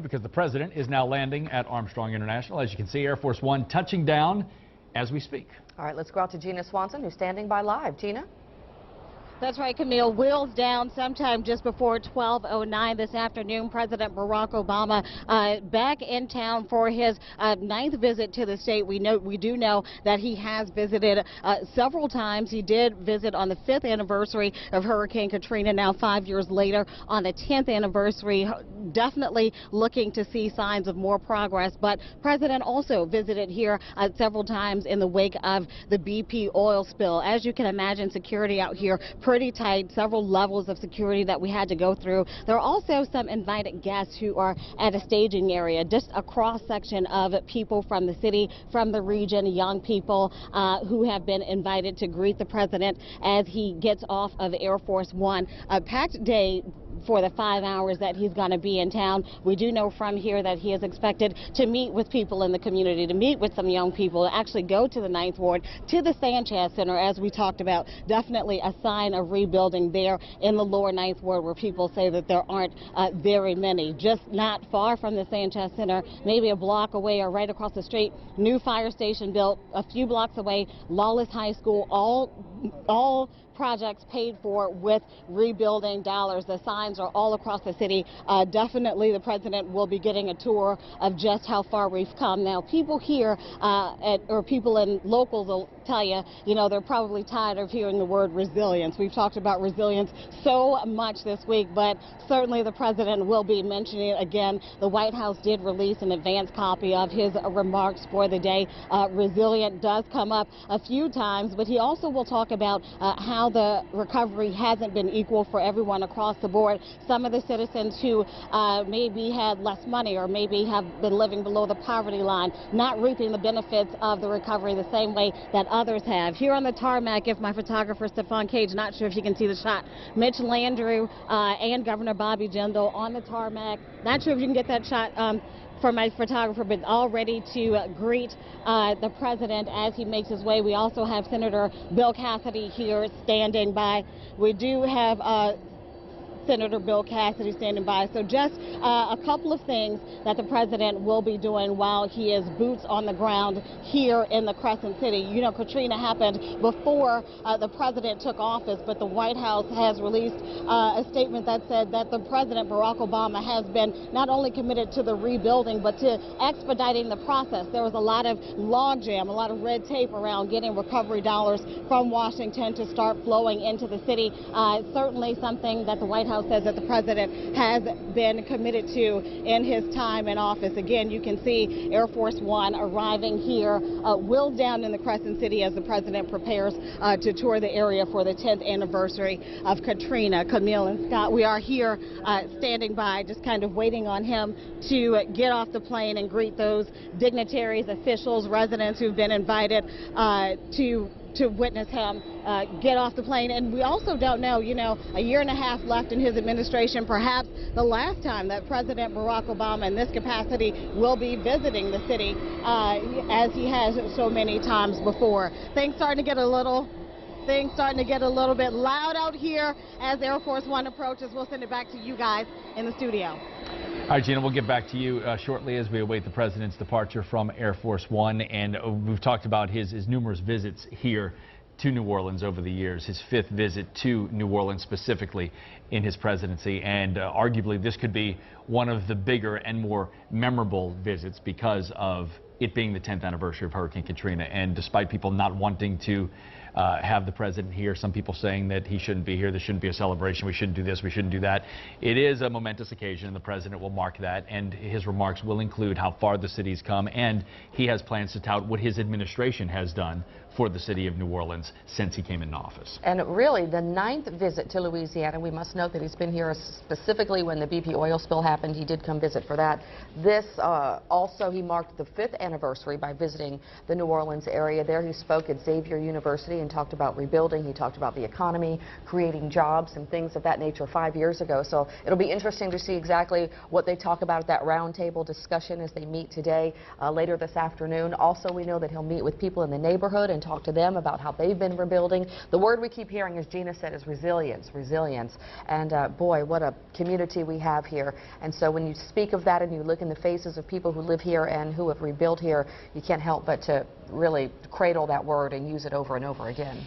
because the president is now landing at Armstrong International. As you can see, Air Force One touching down as we speak. All right, let's go out to Gina Swanson, who's standing by live. Gina? That's right, Camille. Wheels down sometime just before 12:09 this afternoon. President Barack Obama back in town for his 9th visit to the state. We do know that he has visited several times. He did visit on the 5th anniversary of Hurricane Katrina, now 5 years later on the 10th anniversary. Definitely looking to see signs of more progress. But President also visited here several times in the wake of the BP oil spill. As you can imagine, security out here pretty tight, several levels of security that we had to go through. There are also some invited guests who are at a staging area, just a cross section of people from the city, from the region, young people who have been invited to greet the president as he gets off of Air Force One. A packed day for the 5 hours that he's going to be in town. We do know from here that he is expected to meet with people in the community, to meet with some young people, to actually go to the 9th Ward, to the Sanchez Center, as we talked about. Definitely a sign of rebuilding there in the lower 9th Ward, where people say that there aren't very many. Just not far from the Sanchez Center, maybe a block away or right across the street, new fire station built a few blocks away, Lawless High School, all projects paid for with rebuilding dollars. The signs are all across the city. Definitely the president will be getting a tour of just how far we've come. Now, people here or people in locals will tell you, they're probably tired of hearing the word resilience. We've talked about resilience so much this week, but certainly the president will be mentioning it again. The White House did release an advance copy of his remarks for the day. Resilient does come up a few times, but he also will talk about how the recovery hasn't been equal for everyone across the board. Some of the citizens who maybe had less money or maybe have been living below the poverty line, not reaping the benefits of the recovery the same way that others have. Here on the tarmac, if my photographer Stefan Cage, not sure if you can see the shot, Mitch Landrieu and Governor Bobby Jindal on the tarmac. Not sure if you can get that shot for my photographer, but all ready to greet the president as he makes his way. We also have Senator Bill Cassidy here standing by. We do have Senator Bill Cassidy standing by. So just a couple of things that the president will be doing while he is boots on the ground here in the Crescent City. Katrina happened before the president took office, but the White House has released a statement that said that the president, Barack Obama, has been not only committed to the rebuilding, but to expediting the process. There was a lot of logjam, a lot of red tape around getting recovery dollars from Washington to start flowing into the city. Certainly something that the White House says that the president has been committed to in his time in office. Again, you can see Air Force One arriving here, wheeled down in the Crescent City as the president prepares to tour the area for the 10th anniversary of Katrina. Camille and Scott, we are here standing by, just kind of waiting on him to get off the plane and greet those dignitaries, officials, residents who've been invited to witness him get off the plane. And we also don't know, a year and a half left in his administration, perhaps the last time that President Barack Obama in this capacity will be visiting the city as he has so many times before. Things starting to get a little bit loud out here as Air Force One approaches. We'll send it back to you guys in the studio. All right, Gina, we'll get back to you shortly as we await the president's departure from Air Force One. And we've talked about his numerous visits here to New Orleans over the years, his 5th visit to New Orleans specifically in his presidency. And arguably this could be one of the bigger and more memorable visits because of it being the 10th anniversary of Hurricane Katrina. And despite people not wanting to have the president here, some people saying that he shouldn't be here, there shouldn't be a celebration, we shouldn't do this, we shouldn't do that. It is a momentous occasion, and the president will mark that, and his remarks will include how far the city's come, and he has plans to tout what his administration has done for the city of New Orleans since he came into office. And really, the 9th visit to Louisiana, we must note that he's been here specifically when the BP oil spill happened. He did come visit for that. This also, he marked the 5th anniversary by visiting the New Orleans area. There he spoke at Xavier University and talked about rebuilding. He talked about the economy, creating jobs and things of that nature 5 years ago. So it'll be interesting to see exactly what they talk about at that roundtable discussion as they meet today, later this afternoon. Also, we know that he'll meet with people in the neighborhood and talk to them about how they've been rebuilding. The word we keep hearing, as Gina said, is resilience, resilience. And boy, what a community we have here. And so when you speak of that and you look in the faces of people who live here and who have rebuilt here, you can't help but to really cradle that word and use it over and over again.